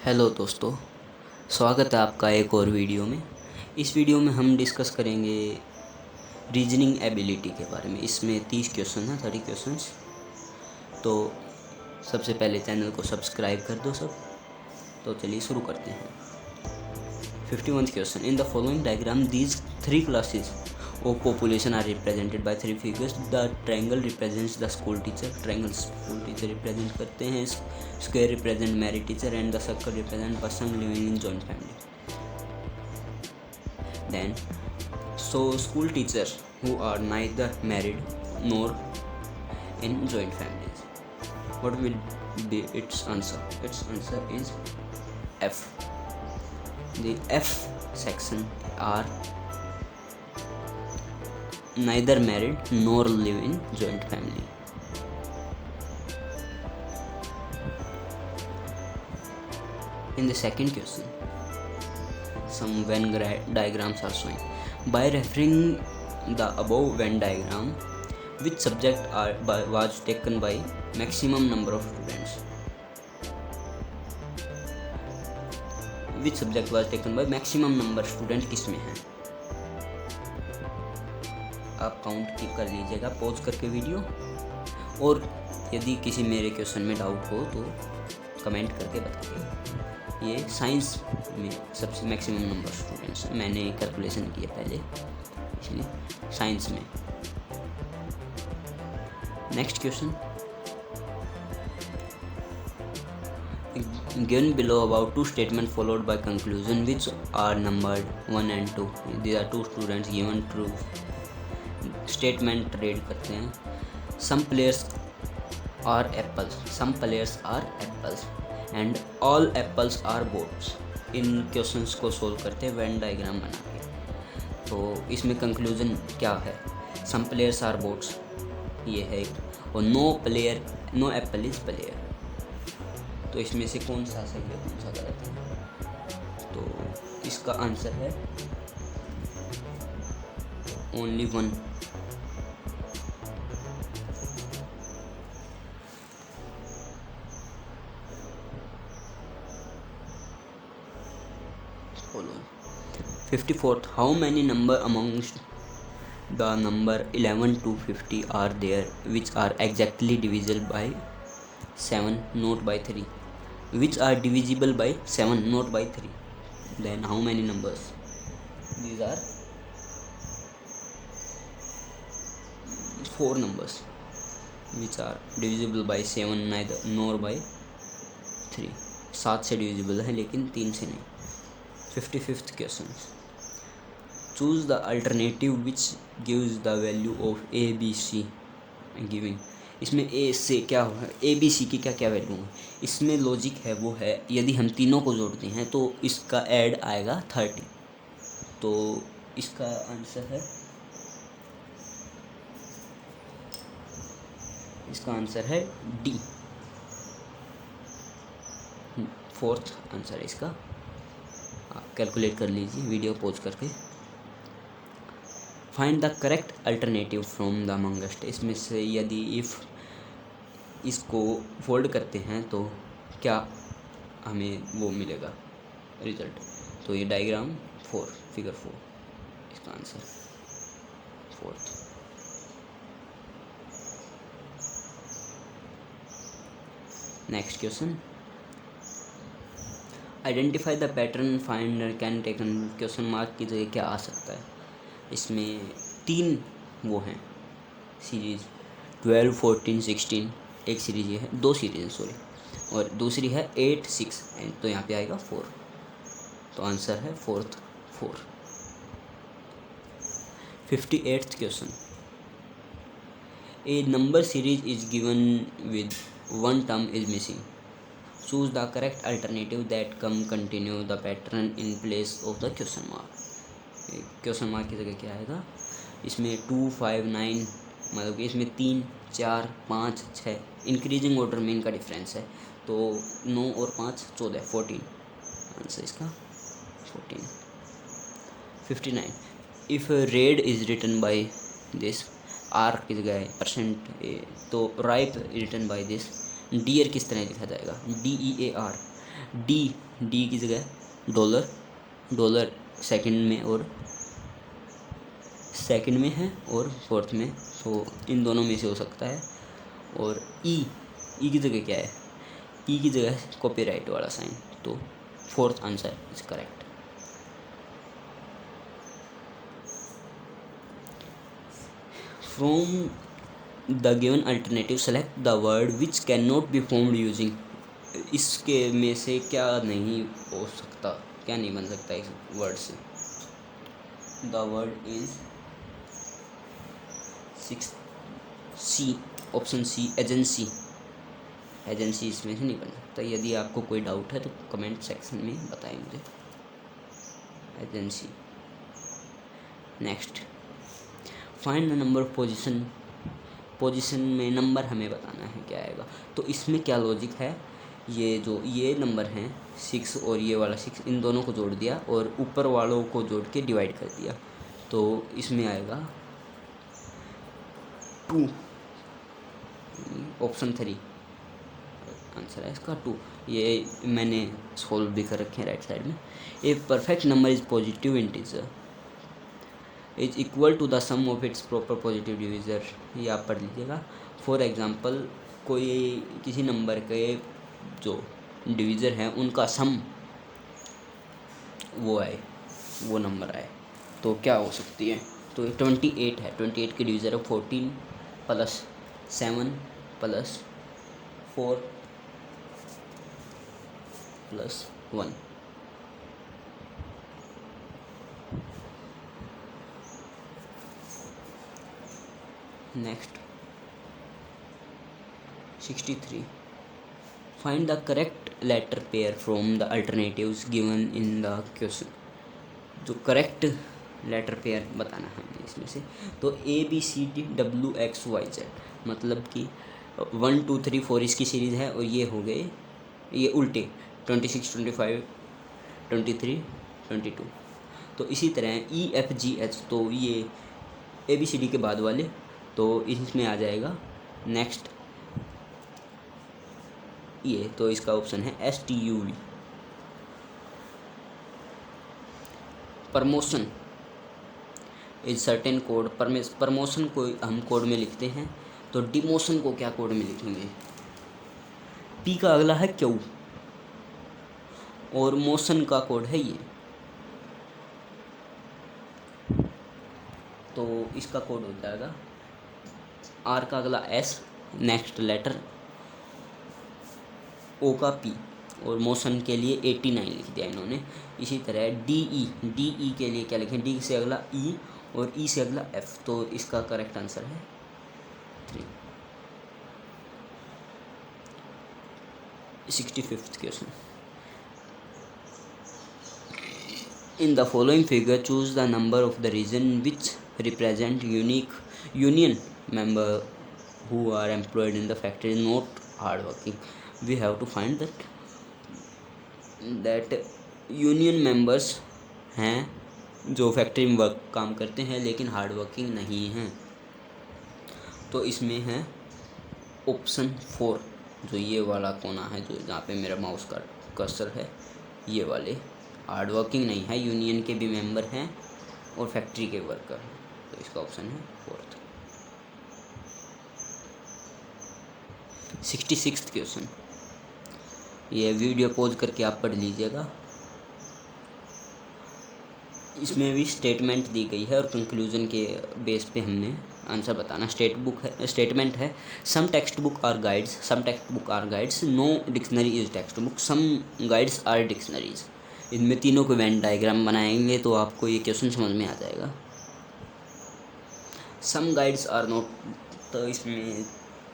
Hello दोस्तों, स्वागत है आपका एक और वीडियो में। इस वीडियो में हम डिस्कस करेंगे रीजनिंग एबिलिटी के बारे में। इसमें 30 क्वेश्चन हैं, 30 क्वेश्चंस। तो सबसे पहले चैनल को सब्सक्राइब कर दो सब। तो चलिए शुरू करते हैं। 51th question, in the following diagram these 3 classes of population are represented by 3 figures. The triangle represents the school teacher. Triangle school teacher represent करते हैं. Square represent married teacher and the circle represent person living in joint family. Then so school teachers who are neither married nor in joint families. What will be its answer? Its answer is F. The F section are neither married nor live in joint family. In the second question, some Venn diagrams are shown. By referring the above Venn diagram, which subject was taken by maximum number of students? Which subject was taken by maximum number student किसमें है? आप count कर लीजिएगा pause करके video, और यदि किसी मेरे क्वेश्चन में डाउट हो तो कमेंट करके बताइए। ये साइंस में सबसे मैक्सिमम नंबर स्टूडेंट्स, मैंने कैलकुलेशन किया पहले, इसलिए साइंस में। Next question, given below about 2 statements followed by conclusion which are numbered 1 and 2. These are 2 students given true statement read करते हैं. Some players are apples. Some players are apples and all apples are boats. In questions को solve करते हैं Venn diagram बना के। तो इसमें conclusion क्या है? सम प्लेयर्स आर बोट्स, ये है एक, और नो एप्पल इज प्लेयर। तो इसमें से कौन सा सही है, कौन सा गलत है? तो इसका आंसर है only 1। follow 54th, how many number amongst the number 11 to 50 are there which are exactly divisible by 7 not by 3? Which are divisible by 7 not by 3? Then how many numbers? These are 4 numbers which are divisible by 7 neither nor by 3। 7 से divisible है लेकिन 3 से नहीं। 55th question, choose the alternative which gives the value of a b c giving। इसमें ए से क्या है, A B C की क्या क्या वैल्यू है? इसमें लॉजिक है वो है, यदि हम तीनों को जोड़ते हैं तो इसका ऐड आएगा 30। तो इसका आंसर है, इसका आंसर है डी। 4th आंसर है इसका। आप कैलकुलेट कर लीजिए वीडियो पॉज करके। Find the correct alternative from the amongst. इसमें से यदि इफ़ इसको फोल्ड करते हैं तो क्या हमें वो मिलेगा रिजल्ट? तो ये डायग्राम 4, फिगर 4, इसका answer 4th। Next question, identify the pattern find can taken. Question mark की जगह क्या आ सकता है? इसमें 3 वो हैं सीरीज़, 12, 14, 16 एक सीरीज ये है, 2 सीरीज सॉरी, और दूसरी है 8, 6, तो यहाँ पे आएगा 4। तो आंसर है 4th 4। 58th question, A number series is given with 1 term is missing, choose the correct alternative that come continue the pattern in place of the question mark. Question mark की जगह क्या आएगा? इसमें 2, 5, 9, मतलब कि इसमें 3, 4, 5, 6 इंक्रीजिंग ऑर्डर में इनका डिफरेंस है। तो 9 और 5 14, 14 आंसर इसका 14। 59, if red is written by this, R की जगह है %, तो ripe written by this, dear किस तरह लिखा जाएगा? DEAR। डी की जगह डॉलर, डॉलर सेकंड में है और फोर्थ में, तो इन दोनों में से हो सकता है। और ई की जगह क्या है, ई की जगह कॉपीराइट वाला साइन, तो fourth answer is correct. From the given alternative select the word which can not be formed using, इसके में से क्या नहीं हो सकता, क्या नहीं बन सकता इस वर्ड से। The word is 6C, option C agency. Agency इसमें से नहीं बन सकता। यदि आपको कोई डाउट है तो कमेंट सेक्शन में बताएं मुझे। Agency. Next, find the number of position. Position में नंबर हमें बताना है क्या आएगा। तो इसमें क्या लॉजिक है, ये नंबर हैं 6 और ये वाला 6, इन दोनों को जोड़ दिया और ऊपर वालों को जोड़ के डिवाइड कर दिया, तो इसमें आएगा 2, ऑप्शन 3 आंसर है इसका 2। ये मैंने सॉल्व भी कर रखे हैं राइट साइड में। A perfect number is positive integer is equal to the sum of its proper positive divisor, ये आप पढ़ लीजिएगा। फॉर एग्जांपल, कोई किसी नंबर के जो डिविज़र हैं उनका सम वो नंबर आए, तो क्या हो सकती है। तो 28 है, 28 के डिविज़र है 14 + 7 + 4 + 1। Next 63, find the correct letter pair from the alternatives given in the question. जो करेक्ट लेटर पेयर बताना है हमें इसमें से, तो ABCDWXYZ, मतलब कि 1 2 3 4 इसकी सीरीज़ है और ये हो गए ये उल्टे 26 25 23 22। तो इसी तरह EFGH, तो ये ABCD के बाद वाले, तो इसमें आ जाएगा नेक्स्ट ये, तो इसका ऑप्शन है STUV। Promotion is certain code, promotion को हम कोड में लिखते हैं, तो डिमोशन को क्या कोड में लिखेंगे। P का अगला है Q और मोशन का कोड है ये, तो इसका कोड हो जाएगा R का अगला S, नेक्स्ट लेटर O का P, और मोशन के लिए 89 लिख दिया इन्होंने। इसी तरह DE के लिए क्या लिखें, D से अगला E और E से अगला F, तो इसका करेक्ट आंसर है 3। 65th question, in the following figure choose the number of the region which represent union member who are employed in the factory not hard working. We have to find that union members हैं जो factory में काम करते हैं लेकिन hard working नहीं हैं, तो इसमें है ऑप्शन 4, जो ये वाला कोना है, जो जहाँ पे मेरा माउस का कर्सर है, ये वाले हार्ड वर्किंग नहीं है, यूनियन के भी मेंबर हैं और फैक्ट्री के वर्कर हैं, तो इसका ऑप्शन है 4th। 66th क्वेश्चन, ये वीडियो पॉज करके आप पढ़ लीजिएगा। इसमें भी स्टेटमेंट दी गई है और कंक्लूजन के बेस पे हमने आंसर बताना। स्टेटमेंट है some text book are guides, no dictionary is text book, some guides are dictionaries. इनमें तीनों को वेन डायग्राम बनाएंगे तो आपको ये क्वेश्चन समझ में आ जाएगा। सम गाइड्स आर नॉट, तो इसमें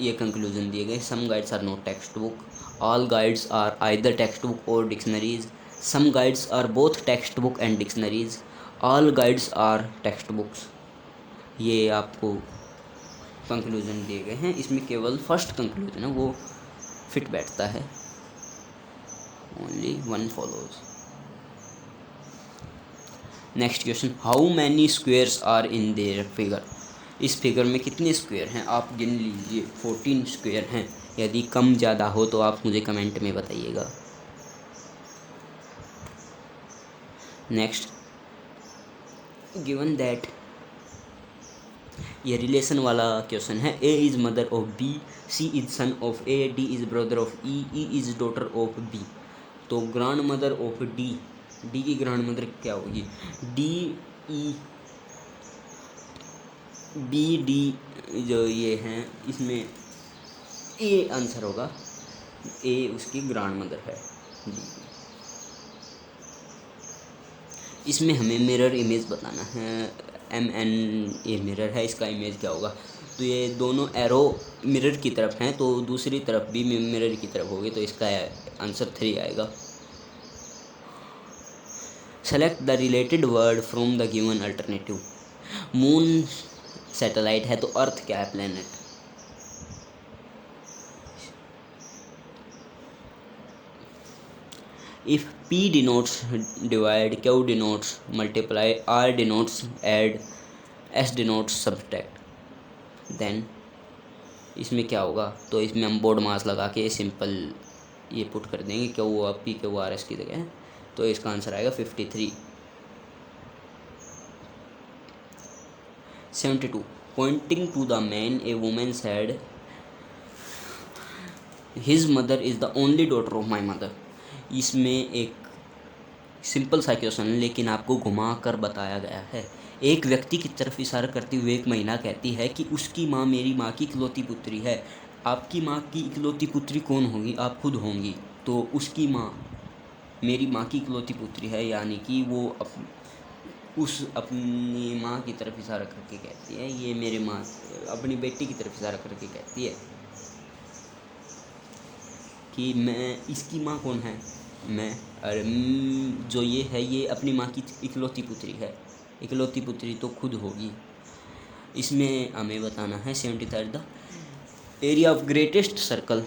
ये कंक्लूजन दिए गए, some guides are not text book, all guides are either text book और dictionaries, some guides are both text book and dictionaries, all guides are text books. ये आपको कंक्लूजन दिए गए हैं, इसमें केवल फर्स्ट कंक्लूजन है वो फिट बैठता है, only one follows. Next question, how many squares are in there figure. इस फिगर में कितने स्क्वायर हैं आप गिन लीजिए। 14 स्क्वायर हैं। यदि कम ज़्यादा हो तो आप मुझे कमेंट में बताइएगा। नेक्स्ट, गिवन दैट, ये रिलेशन वाला क्वेश्चन है। A is mother of B, C is son of A, D is brother of E, E is daughter of B. तो grandmother of D, D की grandmother क्या होगी? D E B D जो ये हैं, इसमें A answer होगा, ए उसकी ग्रैंड मदर है जी। इसमें हमें मिरर इमेज बताना है, एम एन ये मिरर है, इसका इमेज क्या होगा? तो ये दोनों एरो मिरर की तरफ हैं, तो दूसरी तरफ भी मिरर की तरफ होगी, तो इसका आंसर 3 आएगा। Select the related word from the given alternative. Moon satellite है, तो अर्थ क्या है? Planet. If P denotes divide, Q denotes multiply, R denotes add, S denotes subtract, then इसमें क्या होगा? तो इसमें हम बोर्ड मास लगा के सिंपल ये पुट कर देंगे, Q P Q R S की जगह, तो इसका आंसर आएगा 53। 72, pointing to the man a woman said, his mother is the only daughter of my mother। इसमें एक सिंपल सा क्वेश्चन है, लेकिन आपको घुमा कर बताया गया है। एक व्यक्ति की तरफ इशारा करते हुए एक महिला कहती है कि उसकी माँ मेरी माँ की इकलौती पुत्री है। आपकी माँ की इकलौती पुत्री कौन होगी? आप खुद होंगी। तो उसकी माँ मेरी माँ की इकलौती पुत्री है, यानी कि वो उस अपनी माँ की तरफ इशारा करके कहती है, ये मेरे माँ, अपनी बेटी की तरफ इशारा करके कहती है कि मैं, इसकी माँ कौन है? मैं, अरे जो ये है, ये अपनी माँ की इकलौती पुत्री है, इकलौती पुत्री तो खुद होगी। इसमें हमें बताना है 73 the area of greatest circle.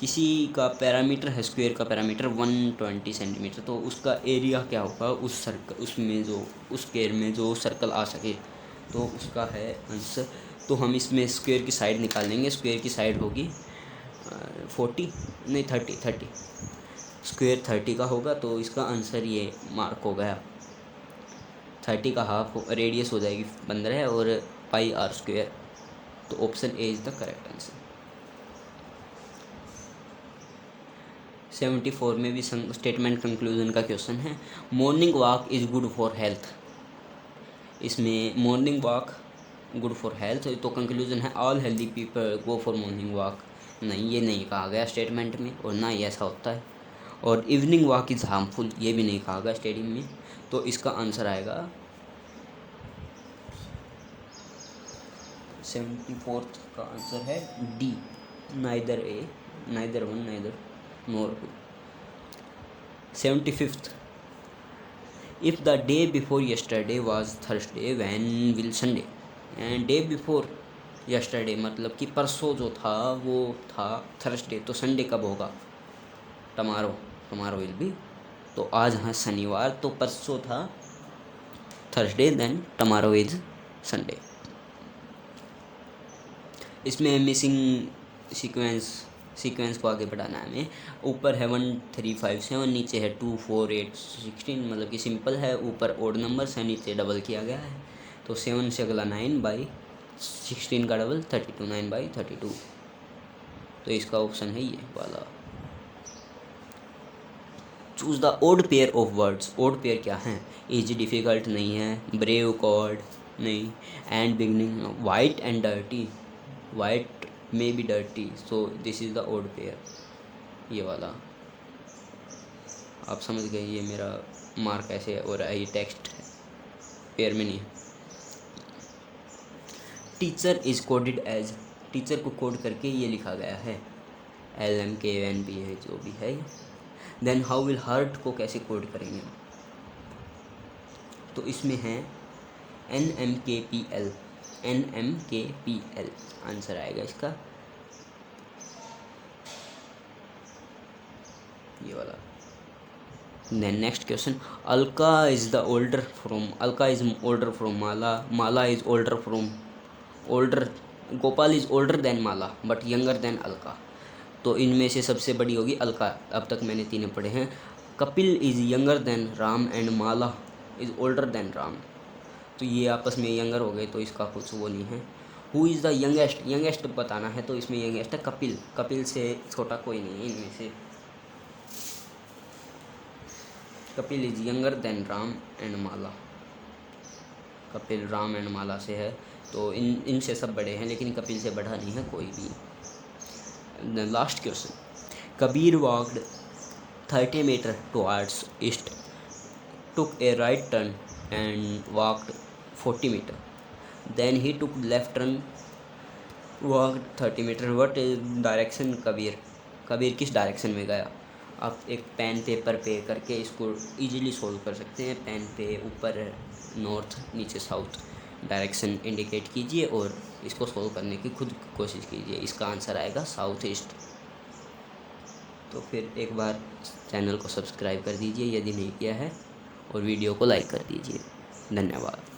किसी का पैरामीटर है, स्क्वायर का पैरामीटर 120 सेंटीमीटर, तो उसका एरिया क्या होगा? उस सर्कल, उसमें जो उस स्क्वायर में जो सर्कल आ सके, तो उसका है आंसर। तो हम इसमें स्क्वायर की साइड निकाल लेंगे। स्क्वायर की साइड होगी 30, स्क्वायर 30 का होगा, तो इसका आंसर ये मार्क हो गया। 30 का हाफ रेडियस हो जाएगी 15 और पाई आर स्क्वायर, तो option A is the correct answer. 74 में भी स्टेटमेंट कंक्लूजन का क्वेश्चन है। Morning walk is good for health. इसमें morning walk good for health, तो कंक्लूजन है all healthy people go for morning walk. नहीं, ये नहीं कहा गया स्टेटमेंट में, और ना ही ऐसा होता है। और इवनिंग वॉक इज़ हार्मफुल, ये भी नहीं कहा गया स्टेडियम में, तो इसका आंसर आएगा 74 का आंसर है D, neither A, neither one, neither nor two. 75, if the day before yesterday was Thursday when will Sunday. And day before yesterday मतलब कि परसों जो था वो था थर्सडे, तो संडे कब होगा? टमारो विल बी, तो आज है शनिवार, तो परसों था Thursday, then tomorrow is Sunday. इसमें मिसिंग सीक्वेंस को आगे बढ़ाना है हमें। ऊपर है 1 3 5 7, नीचे है 2 4 8 16, मतलब कि सिंपल है, ऊपर ओड नंबर्स है, नीचे डबल किया गया है, तो 7 से अगला 9/16 का डबल 32, 9/32, तो इसका ऑप्शन है ये वाला। Choose the odd pair of words. Odd pair क्या हैं? इजी डिफ़िकल्ट नहीं है, ब्रेव कॉर्ड नहीं, end beginning, white and dirty, white may be dirty, so this is the odd pair, ये वाला आप समझ गए। ये मेरा मार्क ऐसे हो रहा है, ये टेक्स्ट है, पेयर में नहीं है। Teacher is coded as, teacher को कोड करके ये लिखा गया है, LMKNP है जो भी है। देन हाउ विल हर्ट को कैसे कोड करेंगे? तो इसमें है NMKPL, NMKPL आंसर आएगा इसका, ये वाला। Then next question, Alka is older from Mala, Mala is older, Gopal is older than Mala but younger than Alka, तो इनमें से सबसे बड़ी होगी अलका। अब तक मैंने तीनों पढ़े हैं, Kapil is younger than Ram and Mala is older then Ram. तो ये आपस में यंगर हो गए, तो इसका कुछ वो नहीं है। Who is the youngest, youngest बताना है, तो इसमें यंगेस्ट है कपिल, कपिल से छोटा कोई नहीं है इनमें से। Kapil is younger than Ram and Mala, Kapil Ram and Mala से है, तो इनसे सब बड़े हैं, लेकिन कपिल से बड़ा नहीं है कोई भी। Last question, Kabir walked 30 metre towards east, took a right turn and walked 40 meter. Then he took left turn, walked 30 meter. What is direction Kabir, Kabir किस डायरेक्शन में गया? आप एक पेन पेपर पे करके इसको इजीली सोल्व कर सकते हैं। पेन पे ऊपर नॉर्थ, नीचे साउथ डायरेक्शन इंडिकेट कीजिए और इसको सोल्व करने की खुद कोशिश कीजिए। इसका आंसर आएगा साउथ ईस्ट। तो फिर एक बार चैनल को सब्सक्राइब कर दीजिए यदि नहीं किया है, और वीडियो को लाइक कर दीजिए। धन्यवाद।